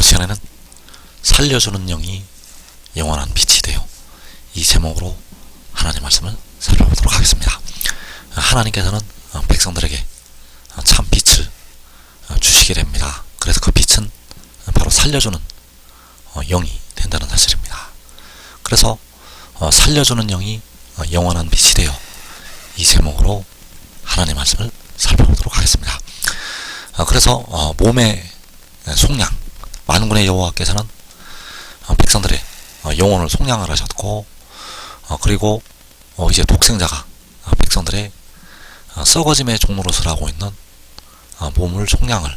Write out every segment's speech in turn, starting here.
시간에는 살려주는 영이 영원한 빛이 되어, 이 제목으로 하나님 말씀을 살펴보도록 하겠습니다. 하나님께서는 백성들에게 참 빛을 주시게 됩니다. 그래서 그 빛은 바로 살려주는 영이 된다는 사실입니다. 그래서 살려주는 영이 영원한 빛이 되어, 이 제목으로 하나님 말씀을 살펴보도록 하겠습니다. 그래서 몸의 속량, 만군의 여호와께서는 백성들의 영혼을 속량을 하셨고, 그리고 이제 독생자가 백성들의 썩어짐의 종노릇을 하고 있는 몸을 속량을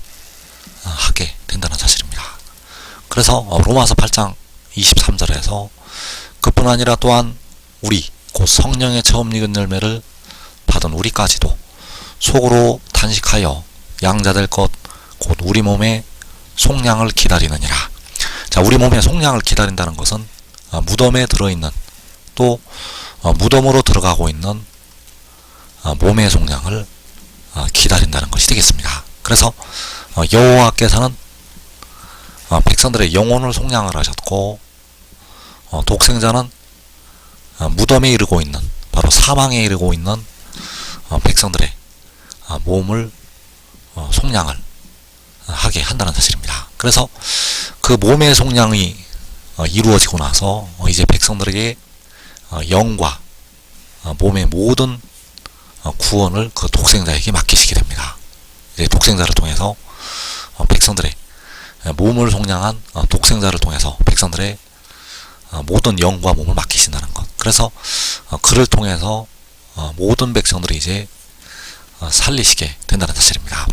하게 된다는 사실입니다. 그래서 로마서 8장 23절에서 그뿐 아니라 또한 우리 곧 성령의 처음 익은 열매를 받은 우리까지도 속으로 단식하여 양자될 것 곧 우리 몸의 속량을 기다리느니라. 자, 우리 몸의 속량을 기다린다는 것은 무덤에 들어있는, 또 무덤으로 들어가고 있는 몸의 속량을 기다린다는 것이 되겠습니다. 그래서 여호와께서는 백성들의 영혼을 속량을 하셨고, 독생자는 무덤에 이르고 있는, 바로 사망에 이르고 있는 백성들의 몸을 속량을 하게 한다는 사실입니다. 그래서 그 몸의 속량이 이루어지고 나서 이제 백성들에게 영과 몸의 모든 구원을 그 독생자에게 맡기시게 됩니다. 이제 독생자를 통해서 백성들의 몸을 속량한 독생자를 통해서 백성들의 모든 영과 몸을 맡기신다는 것. 그래서 그를 통해서 모든 백성들이 이제 살리시게 된다는 사실입니다.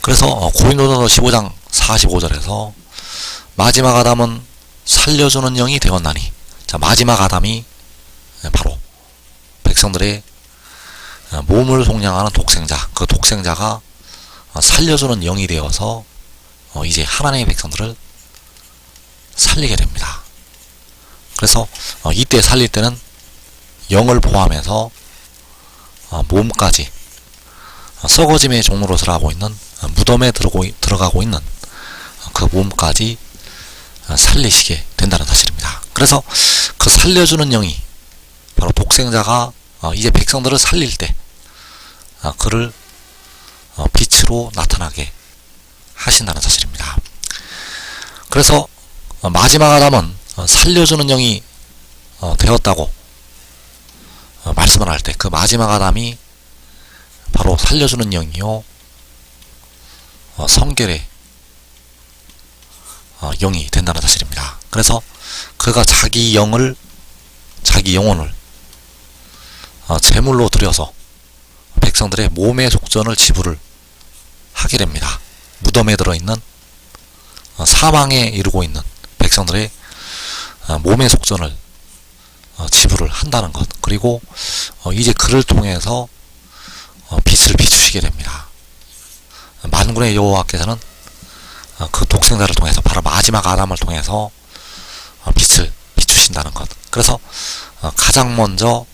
그래서 고린도전서 15장 45절에서 마지막 아담은 살려주는 영이 되었나니, 자, 마지막 아담이 바로 백성들의 몸을 속량하는 독생자, 그 독생자가 살려주는 영이 되어서 이제 하나님의 백성들을 살리게 됩니다. 그래서 이때 살릴 때는 영을 포함해서 몸까지 썩어짐의 종노릇을 하고 있는, 무덤에 들어가고 있는 그 몸까지 살리시게 된다는 사실입니다. 그래서 그 살려주는 영이 바로 독생자가 이제 백성들을 살릴 때 그를 빛으로 나타나게 하신다는 사실입니다. 그래서 마지막 아담은 살려주는 영이 되었다고 말씀을 할 때 그 마지막 아담이 바로 살려주는 영이요, 성결의 영이 된다는 사실입니다. 그래서 그가 자기 영혼을 제물로 드려서 백성들의 몸의 속전을 지불을 하게 됩니다. 무덤에 들어있는, 사망에 이르고 있는 백성들의 몸의 속전을 지불을 한다는 것. 그리고 이제 그를 통해서 빛을 비추시게 됩니다. 만군의 여호와께서는 그 독생자를 통해서, 바로 마지막 아담을 통해서 빛을 비추신다는 것. 그래서 가장 먼저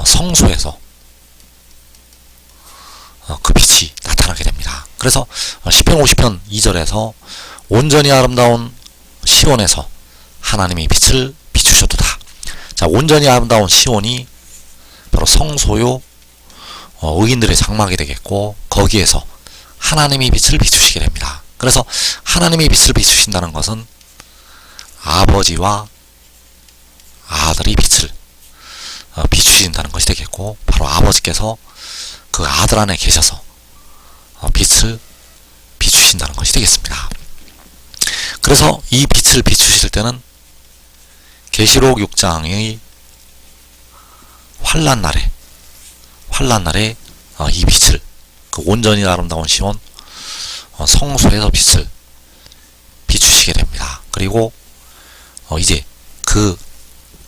성소에서 그 빛이 나타나게 됩니다. 그래서 시편 50편 2절에서 온전히 아름다운 시온에서 하나님이 빛을 비추셨도다. 자, 온전히 아름다운 시온이 바로 성소요, 의인들의 장막이 되겠고, 거기에서 하나님이 빛을 비추시게 됩니다. 그래서 하나님이 빛을 비추신다는 것은 아버지와 아들이 빛을 비추신다는 것이 되겠고, 바로 아버지께서 그 아들 안에 계셔서 빛을 비추신다는 것이 되겠습니다. 그래서 이 빛을 비추실 때는 계시록 6장의 환난 날에 이 빛을, 그 온전히 아름다운 시온 성소에서 빛을 비추시게 됩니다. 그리고 이제 그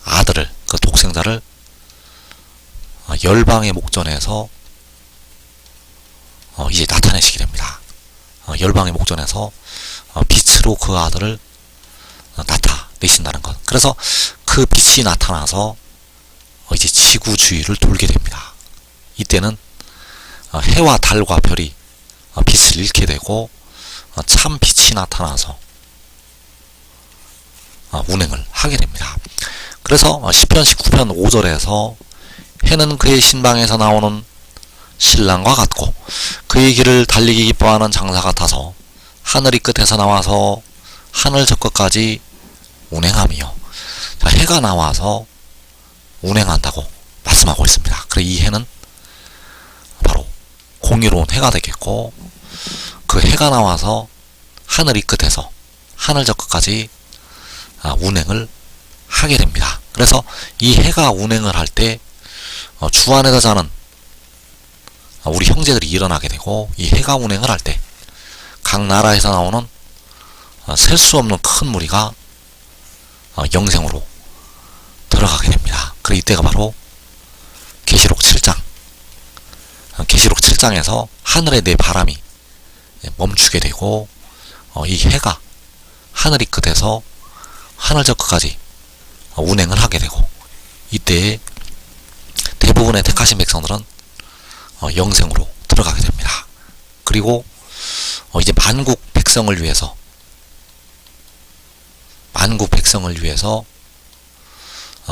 아들을, 그 독생자를 열방의 목전에서 이제 나타내시게 됩니다. 열방의 목전에서 빛으로 그 아들을 나타내신다는 것. 그래서 그 빛이 나타나서 이제 지구 주위를 돌게 됩니다. 이때는 해와 달과 별이 빛을 잃게 되고 참 빛이 나타나서 운행을 하게 됩니다. 그래서 시편 19편 5절에서 해는 그의 신방에서 나오는 신랑과 같고 그의 길을 달리기 기뻐하는 장사 같아서 하늘이 끝에서 나와서 하늘 저 끝까지 운행하며, 자, 해가 나와서 운행한다고 말씀하고 있습니다. 그래서 이 해는 바로 공의로운 해가 되겠고, 그 해가 나와서 하늘이 끝에서 하늘 저 끝까지 운행을 하게 됩니다. 그래서 이 해가 운행을 할 때 주 안에서 자는 우리 형제들이 일어나게 되고, 이 해가 운행을 할 때 각 나라에서 나오는 셀 수 없는 큰 무리가 영생으로 들어가게 됩니다. 그리고 이때가 바로 계시록 7장, 계시록 7장에서 하늘의 네 바람이 멈추게 되고, 이 해가 하늘이 끝에서 하늘 저 끝까지 운행을 하게 되고, 이때에 대부분의 택하신 백성들은 영생으로 들어가게 됩니다. 그리고 이제 만국 백성을 위해서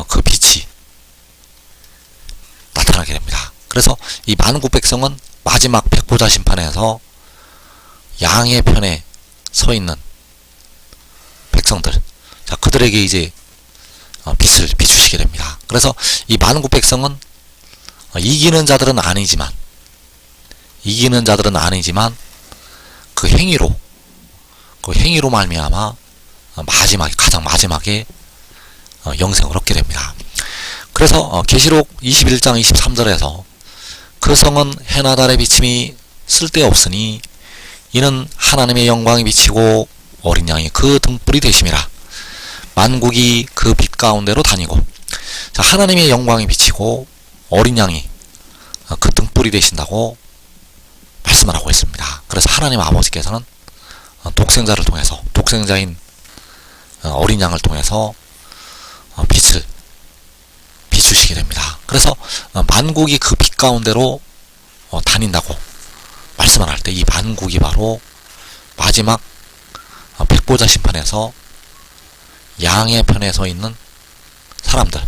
그 빛이 나타나게 됩니다. 그래서 이 만국 백성은 마지막 백보자 심판에서 양의 편에 서 있는 백성들, 자, 그들에게 이제 빛을 비추시게 됩니다. 그래서 이 만국 백성은 이기는 자들은 아니지만 그 행위로 말미암아 가장 마지막에 영생을 얻게 됩니다. 그래서 계시록 21장 23절에서 그 성은 해나 달의 비침이 쓸데없으니 이는 하나님의 영광이 비치고 어린 양이 그 등불이 되심이라. 만국이 그 빛 가운데로 다니고, 자, 하나님의 영광이 비치고 어린 양이 그 등불이 되신다고 말씀을 하고 있습니다. 그래서 하나님 아버지께서는 독생자를 통해서, 독생자인 어린 양을 통해서 빛을 비추시게 됩니다. 그래서 만국이 그 빛 가운데로 다닌다고 말씀을 할 때, 이 만국이 바로 마지막 백보자 심판에서 양의 편에 서 있는 사람들,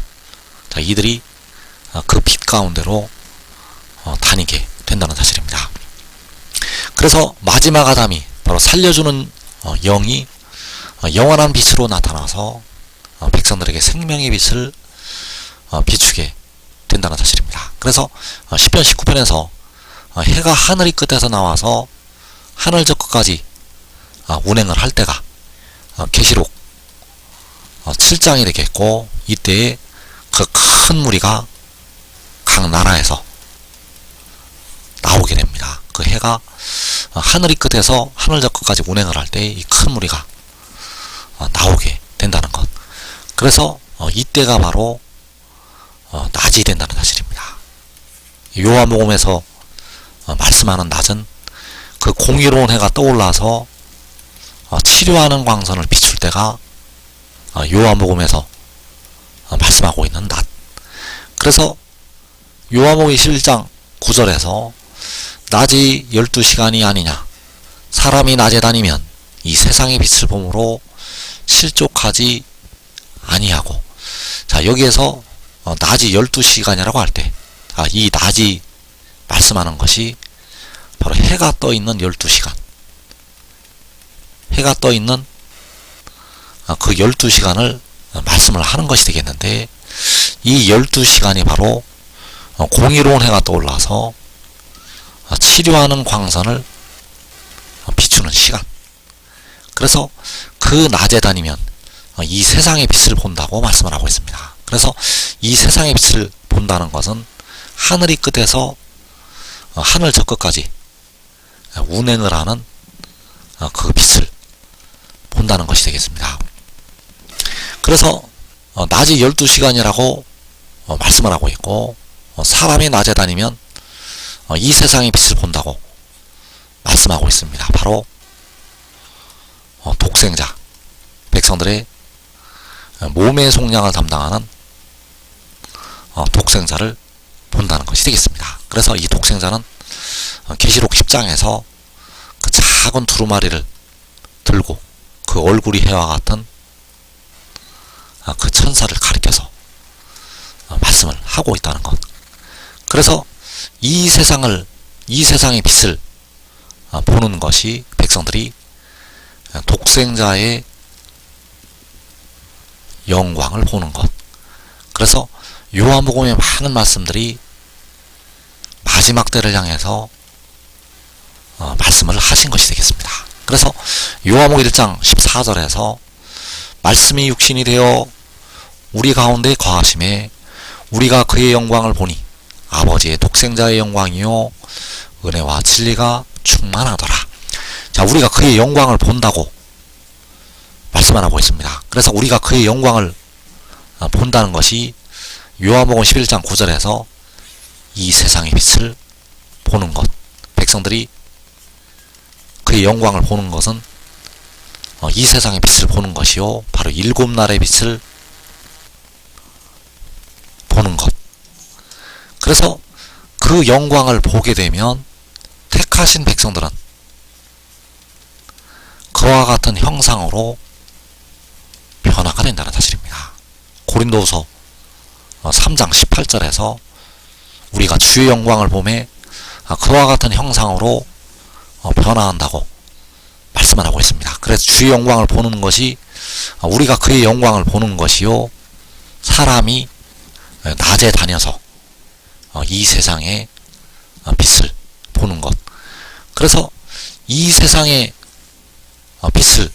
자, 이들이 그 빛 가운데로 다니게 된다는 사실입니다. 그래서 마지막 아담이 바로 살려주는 영이 영원한 빛으로 나타나서 백성들에게 생명의 빛을 비추게 된다는 사실입니다. 그래서 시편 19편에서 해가 하늘이 끝에서 나와서 하늘 저 끝까지 운행을 할 때가 계시록 7장이 되겠고, 이때에 그 큰 무리가 각 나라에서 나오게 됩니다. 그 해가 하늘이 끝에서 하늘 저 끝까지 운행을 할 때 이 큰 무리가 나오게 된다는 것. 그래서 이때가 바로 낮이 된다는 사실입니다. 요한복음에서 말씀하는 낮은 그 공의로운 해가 떠올라서 치료하는 광선을 비출 때가 요한복음에서 말씀하고 있는 낮. 그래서 요한복음 21장 9절에서 낮이 12시간이 아니냐, 사람이 낮에 다니면 이 세상의 빛을 보므로 실족하지 아니하고, 자, 여기에서 낮이 12시간이라고 할 때, 이 낮이 말씀하는 것이 바로 해가 떠 있는 12시간, 해가 떠 있는 그 12시간을 말씀을 하는 것이 되겠는데, 이 12시간이 바로 공의로운 해가 떠올라서 치료하는 광선을 비추는 시간. 그래서 그 낮에 다니면 이 세상의 빛을 본다고 말씀을 하고 있습니다. 그래서 이 세상의 빛을 본다는 것은 하늘이 끝에서 하늘 저 끝까지 운행을 하는 그 빛을 본다는 것이 되겠습니다. 그래서 낮이 12시간이라고 말씀을 하고 있고, 사람이 낮에 다니면 이 세상의 빛을 본다고 말씀하고 있습니다. 바로 독생자, 백성들의 몸의 속량을 담당하는 독생자를 본다는 것이 되겠습니다. 그래서 이 독생자는 계시록 10장에서 그 작은 두루마리를 들고 그 얼굴이 해와 같은 그 천사를 가리켜서 말씀을 하고 있다는 것. 그래서 이 세상의 빛을 보는 것이 백성들이 독생자의 영광을 보는 것. 그래서 요한복음의 많은 말씀들이 마지막 때를 향해서 말씀을 하신 것이 되겠습니다. 그래서 요한복음 1장 14절에서 말씀이 육신이 되어 우리 가운데 거하심에 우리가 그의 영광을 보니 아버지의 독생자의 영광이요 은혜와 진리가 충만하더라. 자, 우리가 그의 영광을 본다고 말씀을 하고 있습니다. 그래서 우리가 그의 영광을 본다는 것이 요한복음 11장 9절에서 이 세상의 빛을 보는 것, 백성들이 그의 영광을 보는 것은 이 세상의 빛을 보는 것이요 바로 일곱 날의 빛을 보는 것. 그래서 그 영광을 보게 되면 택하신 백성들은 그와 같은 형상으로 변화가 된다는 사실입니다. 고린도후서 3장 18절에서 우리가 주의 영광을 보매 그와 같은 형상으로 변화한다고 말씀을 하고 있습니다. 그래서 주의 영광을 보는 것이 우리가 그의 영광을 보는 것이요 사람이 낮에 다녀서 이 세상의 빛을 보는 것. 그래서 이 세상의 빛을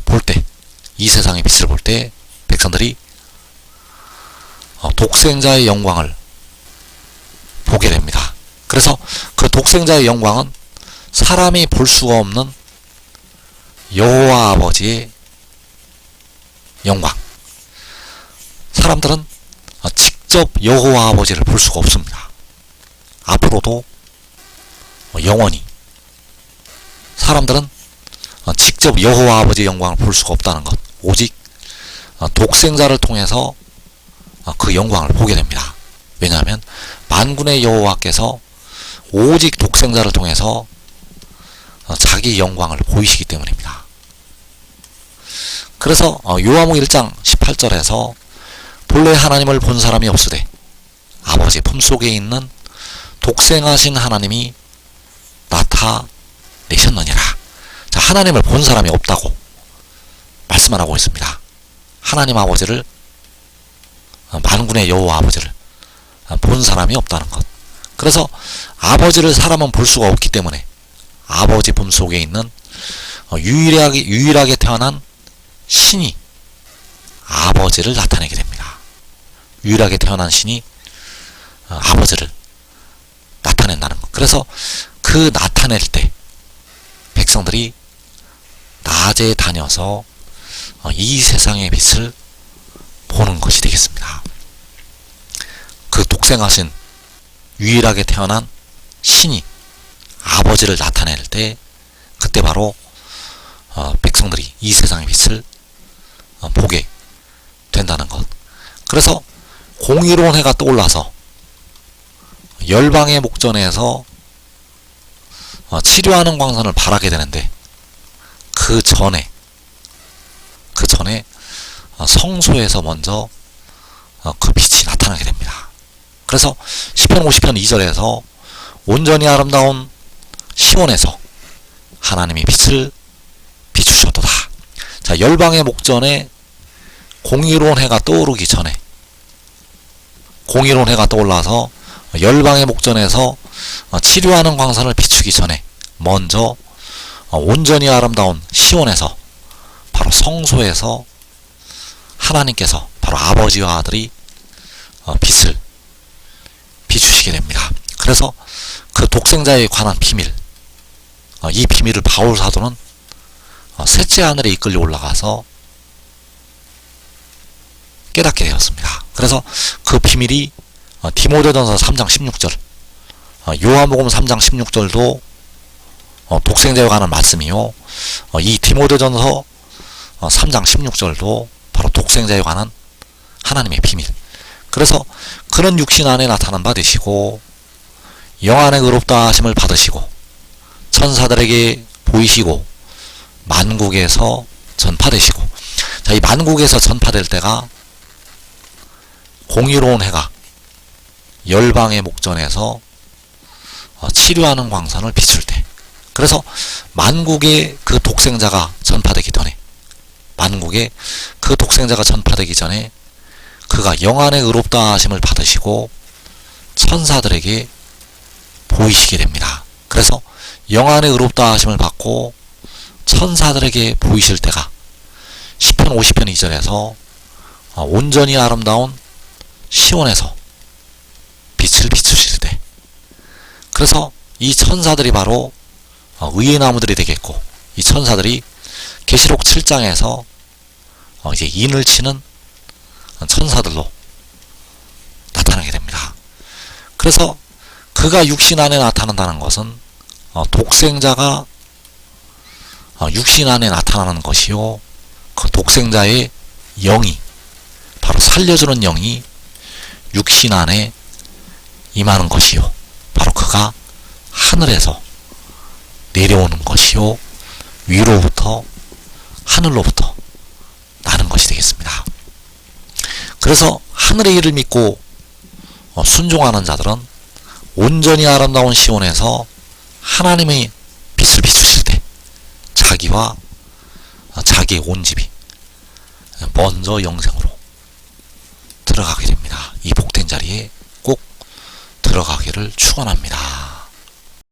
볼 때, 이 세상의 빛을 볼 때 백성들이 독생자의 영광을 보게 됩니다. 그래서 그 독생자의 영광은 사람이 볼 수가 없는 여호와 아버지의 영광. 사람들은 직접 여호와 아버지를 볼 수가 없습니다. 앞으로도 영원히 사람들은 직접 여호와 아버지의 영광을 볼 수가 없다는 것. 오직 독생자를 통해서 그 영광을 보게 됩니다. 왜냐하면 만군의 여호와께서 오직 독생자를 통해서 자기 영광을 보이시기 때문입니다. 그래서 요한복음 1장 18절에서 본래 하나님을 본 사람이 없으되 아버지 품속에 있는 독생하신 하나님이 나타내셨느니라. 자, 하나님을 본 사람이 없다고 말씀을 하고 있습니다. 하나님 아버지를, 만군의 여호와 아버지를 본 사람이 없다는 것. 그래서 아버지를 사람은 볼 수가 없기 때문에 아버지 품속에 있는 유일하게 태어난 신이 아버지를 나타내게 됩니다. 유일하게 태어난 신이 아버지를 나타낸다는 것. 그래서 그 나타낼 때 백성들이 낮에 다녀서 이 세상의 빛을 보는 것이 되겠습니다. 그 독생하신 유일하게 태어난 신이 아버지를 나타낼 때 그때 바로 백성들이 이 세상의 빛을 보게 된다는 것. 그래서 공의로운 해가 떠올라서 열방의 목전에서 치료하는 광선을 발하게 되는데 그 전에 성소에서 먼저 그 빛이 나타나게 됩니다. 그래서 시편 50편 2절에서 온전히 아름다운 시온에서 하나님이 빛을 비추셨도다. 자, 열방의 목전에 공의로운 해가 떠오르기 전에, 공의로운 해가 떠올라서 열방의 목전에서 치료하는 광선을 비추기 전에 먼저 온전히 아름다운 시온에서, 바로 성소에서 하나님께서, 바로 아버지와 아들이 빛을 비추시게 됩니다. 그래서 그 독생자에 관한 비밀, 이 비밀을 바울 사도는 셋째 하늘에 이끌려 올라가서 깨닫게 되었습니다. 그래서 그 비밀이 디모데전서 3장 16절, 요한복음 3장 16절도 독생자에 관한 말씀이요, 이 디모데전서 3장 16절도 바로 독생자에 관한 하나님의 비밀. 그래서 그는 육신 안에 나타난 바 되시고 영안의 의롭다 하심을 받으시고 천사들에게 보이시고 만국에서 전파되시고, 자, 이 만국에서 전파될 때가 공의로운 해가 열방의 목전에서 치료하는 광선을 비출 때, 그래서 만국에 그 독생자가 전파되기 전에, 만국에 그 독생자가 전파되기 전에 그가 영안의 의롭다 하심을 받으시고 천사들에게 보이시게 됩니다. 그래서 영안의 의롭다 하심을 받고 천사들에게 보이실 때가 시편 50편 2절에서 온전히 아름다운 시온에서 빛을 비추실 때, 그래서 이 천사들이 바로 의의 나무들이 되겠고, 이 천사들이 계시록 7장에서 이제 인을 치는 천사들로 나타나게 됩니다. 그래서 그가 육신 안에 나타난다는 것은 독생자가 육신 안에 나타나는 것이요, 그 독생자의 영이, 바로 살려주는 영이 육신 안에 임하는 것이요, 바로 그가 하늘에서 내려오는 것이요, 위로부터 하늘로부터 나는 것이 되겠습니다. 그래서 하늘의 일을 믿고 순종하는 자들은 온전히 아름다운 시온에서 하나님의 빛을 비추실 때 자기와 자기의 온 집이 먼저 영생으로 들어가게 됩니다. 이 복된 자리에 꼭 들어가기를 축원합니다.